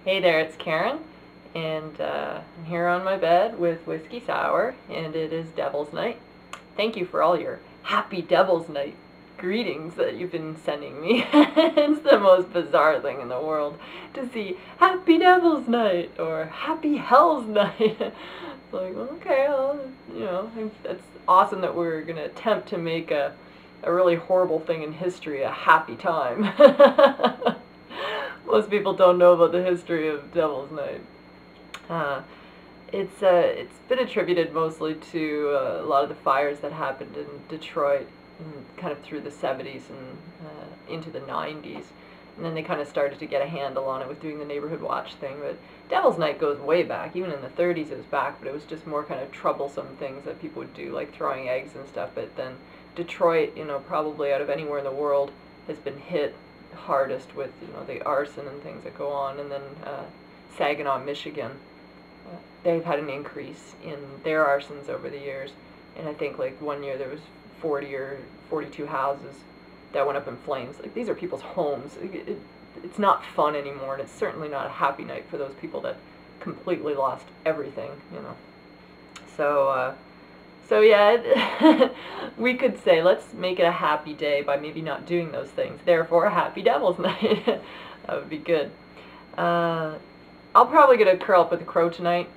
Hey there, it's Karen, and I'm here on my bed with Whiskey Sour, and it is Devil's Night. Thank you for all your Happy Devil's Night greetings that you've been sending me. It's the most bizarre thing in the world to see Happy Devil's Night or Happy Hell's Night. It's like, okay, well, it's awesome that we're going to attempt to make a really horrible thing in history a happy time. Most people don't know about the history of Devil's Night. It's been attributed mostly to a lot of the fires that happened in Detroit, kind of through the 70s and into the 90s. And then they kind of started to get a handle on it with doing the neighborhood watch thing. But Devil's Night goes way back. Even in the 30s it was back, but it was just more kind of troublesome things that people would do, like throwing eggs and stuff. But then Detroit, probably out of anywhere in the world, has been hit hardest with the arson and things that go on. And then Saginaw, Michigan, they've had an increase in their arsons over the years. And I think like one year there was 40 or 42 houses that went up in flames. Like, these are people's homes. It's not fun anymore, and it's certainly not a happy night for those people that completely lost everything. So yeah, we could say, let's make it a happy day by maybe not doing those things. Therefore, a happy Devil's Night. That would be good. I'll probably get a curl up with a crow tonight.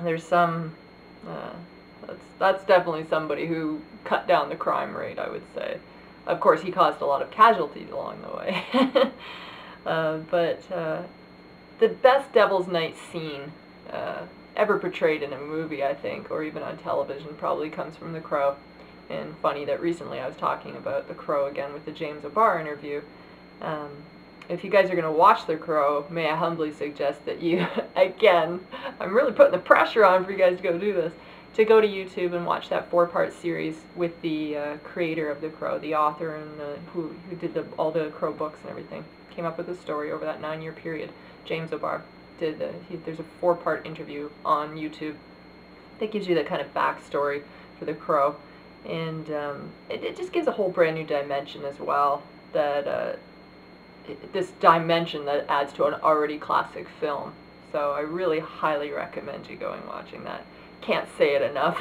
There's some, that's definitely somebody who cut down the crime rate, I would say. Of course, he caused a lot of casualties along the way. But the best Devil's Night scene ever portrayed in a movie, I think, or even on television, probably comes from The Crow. And funny that recently I was talking about The Crow again with the James O'Barr interview. If you guys are going to watch The Crow, may I humbly suggest that you, again, I'm really putting the pressure on for you guys to go do this, to go to YouTube and watch that 4-part series with the creator of The Crow, the author, and who did all the Crow books and everything. Came up with a story over that 9-year period. James O'Barr did. There's a 4-part interview on YouTube that gives you that kind of backstory for The Crow, and it just gives a whole brand new dimension as well. This dimension that adds to an already classic film. So I really highly recommend you going watching that. Can't say it enough.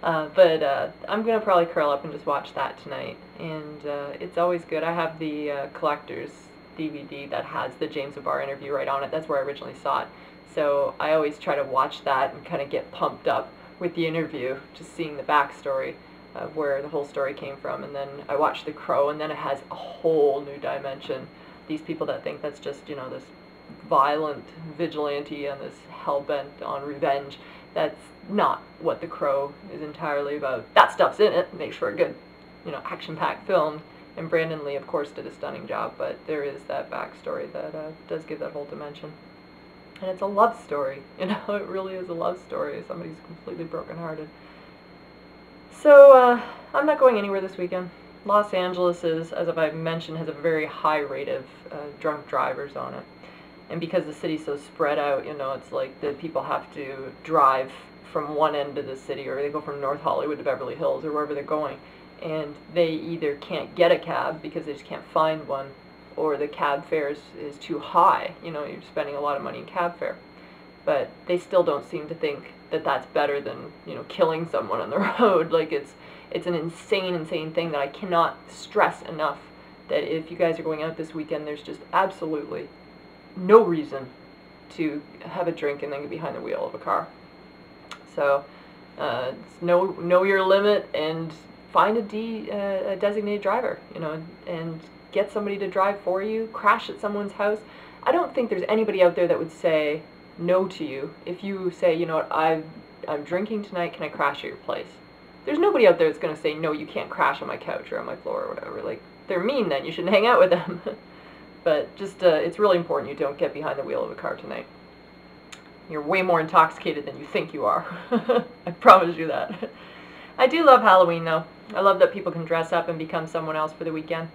But I'm going to probably curl up and just watch that tonight. And it's always good. I have the collector's DVD that has the James O'Barr interview right on it. That's where I originally saw it. So I always try to watch that and kind of get pumped up with the interview, just seeing the backstory of where the whole story came from. And then I watch The Crow, and then it has a whole new dimension. These people that think that's just, this violent vigilante and this hell-bent on revenge, that's not what The Crow is entirely about. That stuff's in it, makes for a good, action-packed film. And Brandon Lee, of course, did a stunning job, but there is that backstory that does give that whole dimension. And it's a love story, it really is a love story. Somebody's completely brokenhearted. So, I'm not going anywhere this weekend. Los Angeles is, as I've mentioned, has a very high rate of drunk drivers on it. And because the city's so spread out, it's like the people have to drive from one end of the city, or they go from North Hollywood to Beverly Hills, or wherever they're going. And they either can't get a cab because they just can't find one, or the cab fare is too high. You're spending a lot of money in cab fare. But they still don't seem to think that that's better than, killing someone on the road. Like, it's an insane thing that I cannot stress enough, that if you guys are going out this weekend, there's just absolutely no reason to have a drink and then get behind the wheel of a car. So, know your limit and find a designated driver, and get somebody to drive for you. Crash at someone's house. I don't think there's anybody out there that would say no to you if you say, you know what, I'm drinking tonight, can I crash at your place? There's nobody out there that's going to say, no, you can't crash on my couch or on my floor or whatever. Like, they're mean then, you shouldn't hang out with them. But just, it's really important you don't get behind the wheel of a car tonight. You're way more intoxicated than you think you are. I promise you that. I do love Halloween, though. I love that people can dress up and become someone else for the weekend.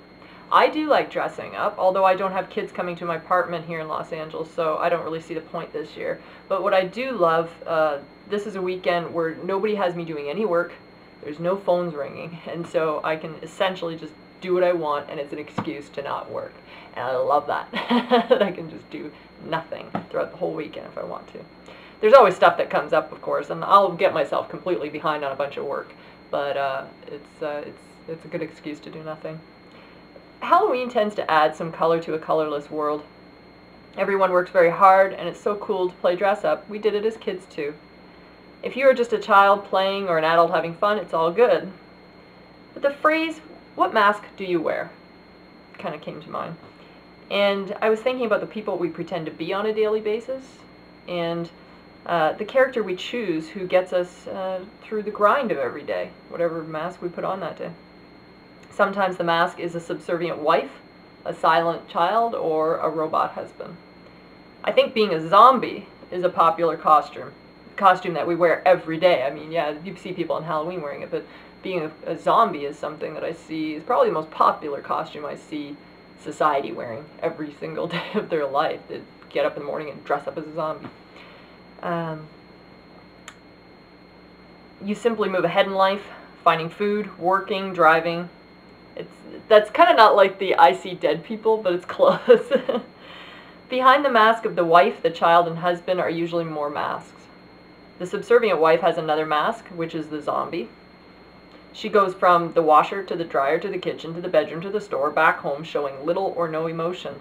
I do like dressing up, although I don't have kids coming to my apartment here in Los Angeles, so I don't really see the point this year. But what I do love, this is a weekend where nobody has me doing any work. There's no phones ringing, and so I can essentially just do what I want, and it's an excuse to not work. And I love that. That I can just do nothing throughout the whole weekend if I want to. There's always stuff that comes up, of course, and I'll get myself completely behind on a bunch of work, but it's a good excuse to do nothing. Halloween tends to add some color to a colorless world. Everyone works very hard, and it's so cool to play dress up. We did it as kids too. If you are just a child playing or an adult having fun, it's all good. But the phrase, "what mask do you wear?" kind of came to mind. And I was thinking about the people we pretend to be on a daily basis, and the character we choose who gets us through the grind of every day, whatever mask we put on that day. Sometimes the mask is a subservient wife, a silent child, or a robot husband. I think being a zombie is a popular costume that we wear every day. I mean, yeah, you see people on Halloween wearing it, but being a zombie is something that I see is probably the most popular costume I see society wearing every single day of their life. They get up in the morning and dress up as a zombie. You simply move ahead in life, finding food, working, driving. That's kind of not like the I see dead people, but it's close. Behind the mask of the wife, the child, and husband are usually more masks. The subservient wife has another mask, which is the zombie. She goes from the washer to the dryer to the kitchen to the bedroom to the store, back home, showing little or no emotion.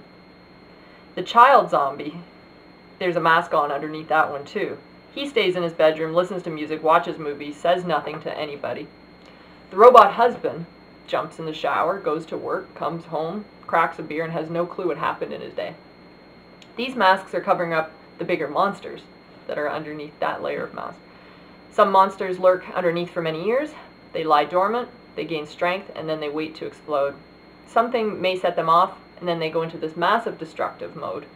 The child zombie, there's a mask on underneath that one too. He stays in his bedroom, listens to music, watches movies, says nothing to anybody. The robot husband jumps in the shower, goes to work, comes home, cracks a beer, and has no clue what happened in his day. These masks are covering up the bigger monsters that are underneath that layer of mask. Some monsters lurk underneath for many years. They lie dormant, they gain strength, and then they wait to explode. Something may set them off, and then they go into this massive destructive mode,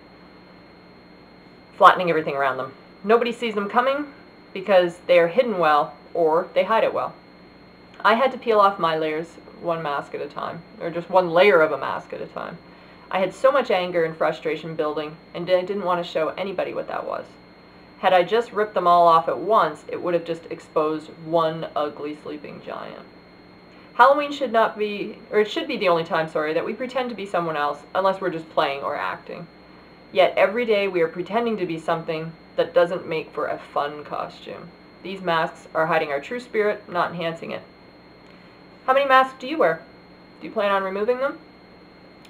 flattening everything around them. Nobody sees them coming because they are hidden well, or they hide it well. I had to peel off my layers one mask at a time, or just one layer of a mask at a time. I had so much anger and frustration building, and I didn't want to show anybody what that was. Had I just ripped them all off at once, it would have just exposed one ugly sleeping giant. Halloween should not be, or it should be the only time, that we pretend to be someone else, unless we're just playing or acting. Yet every day we are pretending to be something that doesn't make for a fun costume. These masks are hiding our true spirit, not enhancing it. How many masks do you wear? Do you plan on removing them?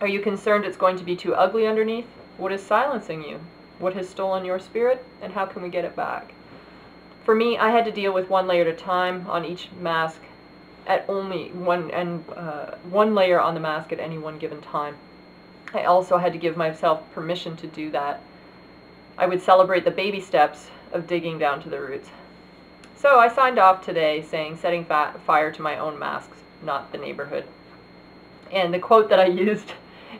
Are you concerned it's going to be too ugly underneath? What is silencing you? What has stolen your spirit, and how can we get it back? For me, I had to deal with one layer at a time on each mask, at only one layer on the mask at any one given time. I also had to give myself permission to do that. I would celebrate the baby steps of digging down to the roots. So I signed off today saying, setting fire to my own masks, not the neighborhood. And the quote that I used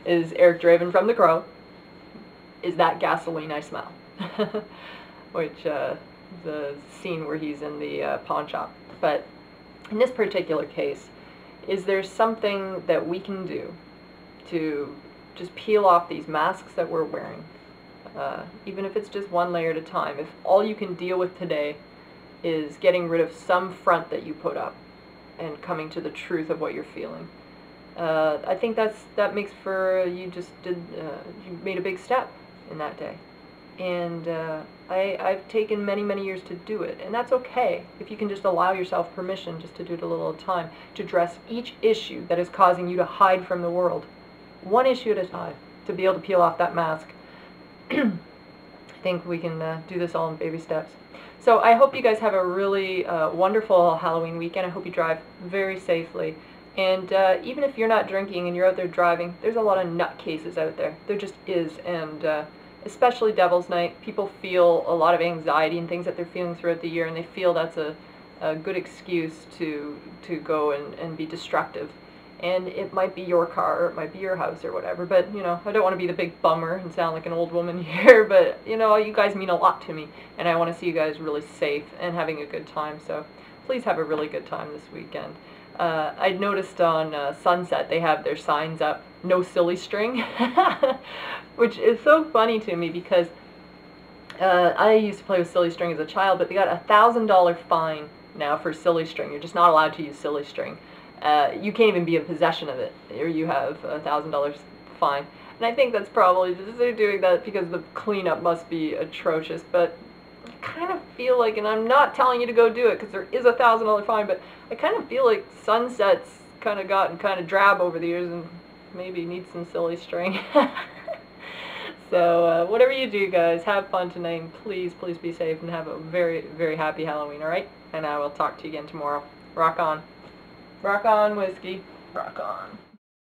is Eric Draven from The Crow. Is that gasoline I smell? Which is a scene where he's in the pawn shop. But in this particular case, is there something that we can do to just peel off these masks that we're wearing? Even if it's just one layer at a time. If all you can deal with today is getting rid of some front that you put up and coming to the truth of what you're feeling. I think that makes for, you made a big step in that day. And I've taken many, many years to do it, and that's okay if you can just allow yourself permission just to do it a little at a time, to address each issue that is causing you to hide from the world, one issue at a time, to be able to peel off that mask. I think we can do this all in baby steps. So I hope you guys have a really wonderful Halloween weekend. I hope you drive very safely. And even if you're not drinking and you're out there driving, there's a lot of nutcases out there. There just is. And especially Devil's Night, people feel a lot of anxiety and things that they're feeling throughout the year, and they feel that's a good excuse to go and be destructive. And it might be your car, or it might be your house, or whatever. But, you know, I don't want to be the big bummer and sound like an old woman here, but, you know, you guys mean a lot to me, and I want to see you guys really safe and having a good time. So please have a really good time this weekend. I noticed on Sunset they have their signs up, no silly string, which is so funny to me because I used to play with silly string as a child, but they got a $1,000 fine now for silly string. You're just not allowed to use silly string. you can't even be in possession of it, or you have $1,000 fine. And I think that's probably just they're doing that because the cleanup must be atrocious. But I kind of feel like, and I'm not telling you to go do it because there is a $1,000 fine, but I kind of feel like Sunset's kind of gotten kind of drab over the years and maybe needs some silly string. So whatever you do, guys, have fun tonight, and please, please be safe and have a very, very happy Halloween, all right? And I will talk to you again tomorrow. Rock on. Rock on, whiskey. Rock on.